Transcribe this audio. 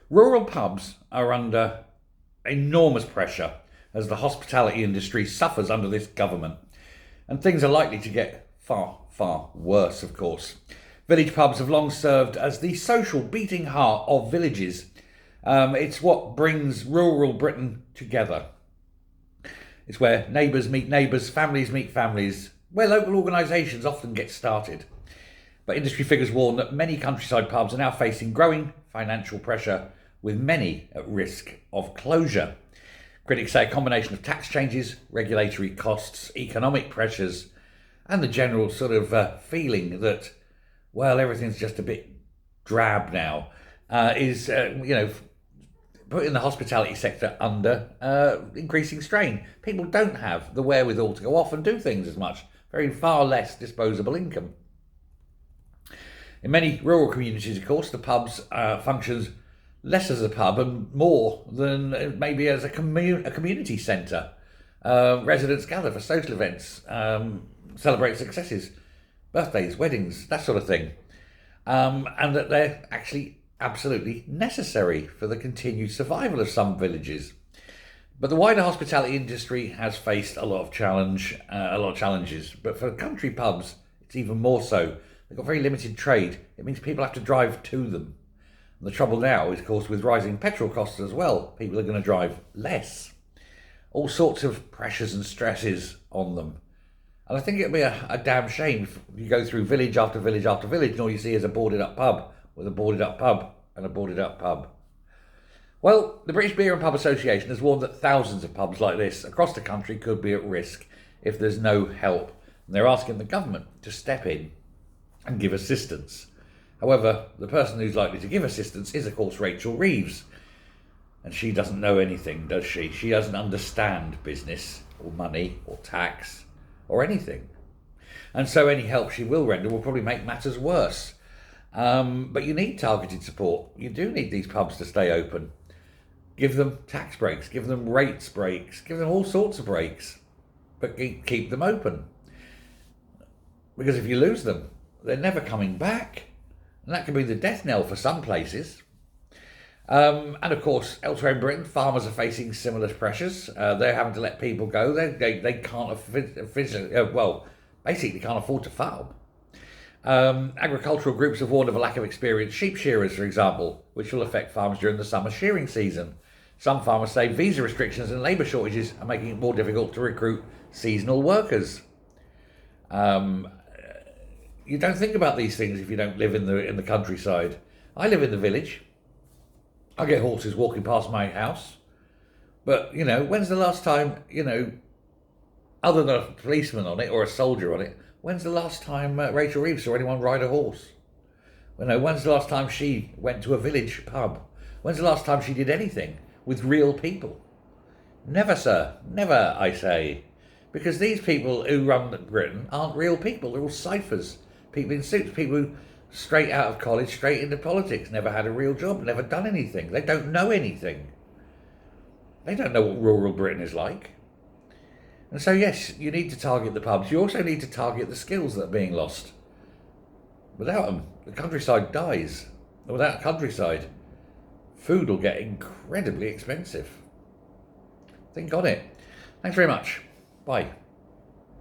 Rural pubs are under enormous pressure as the hospitality industry suffers under this government. And things are likely to get far, far worse, of course. Village pubs have long served as the social beating heart of villages. It's what brings rural Britain together. It's where neighbours meet neighbours, families meet families, where local organisations often get started. But industry figures warn that many countryside pubs are now facing growing financial pressure, with many at risk of closure. Critics say a combination of tax changes, regulatory costs, economic pressures, and the general sort of feeling that, well, everything's just a bit drab now, is putting the hospitality sector under increasing strain. People don't have the wherewithal to go off and do things as much, very far less disposable income. In many rural communities, of course, the pubs functions less as a pub and more than maybe as a community centre. Residents gather for social events, celebrate successes, birthdays, weddings, that sort of thing. And that they're actually absolutely necessary for the continued survival of some villages. But the wider hospitality industry has faced a lot of challenges. But for country pubs, it's even more so. They've got very limited trade. It means people have to drive to them. And the trouble now is, of course, with rising petrol costs as well, people are going to drive less. All sorts of pressures and stresses on them. And I think it'd be a damn shame if you go through village after village after village and all you see is a boarded up pub with a boarded up pub and a boarded up pub. Well, the British Beer and Pub Association has warned that thousands of pubs like this across the country could be at risk if there's no help. And they're asking the government to step in and give assistance. However, the person who's likely to give assistance is, of course, Rachel Reeves. And she doesn't know anything, does she? She doesn't understand business or money or tax or anything. And so any help she will render will probably make matters worse. But you need targeted support. You do need these pubs to stay open. Give them tax breaks, give them rates breaks, give them all sorts of breaks. But keep them open. Because if you lose them, they're never coming back. And that can be the death knell for some places. And of course, elsewhere in Britain, farmers are facing similar pressures. They're having to let people go. They can't basically can't afford to farm. Agricultural groups have warned of a lack of experienced sheep shearers, for example, which will affect farms during the summer shearing season. Some farmers say visa restrictions and labour shortages are making it more difficult to recruit seasonal workers. You don't think about these things if you don't live in the countryside. I live in the village. I get horses walking past my house. But, when's the last time, other than a policeman on it or a soldier on it, when's the last time Rachel Reeves saw anyone ride a horse? When's the last time she went to a village pub? When's the last time she did anything with real people? Never, sir. Never, I say. Because these people who run Britain aren't real people. They're all ciphers. People in suits. People who straight out of college, straight into politics, never had a real job, never done anything. They don't know anything. They don't know what rural Britain is like. And so, yes, you need to target the pubs. You also need to target the skills that are being lost. Without them, the countryside dies. And without countryside, food will get incredibly expensive. Think on it. Thanks very much. Bye.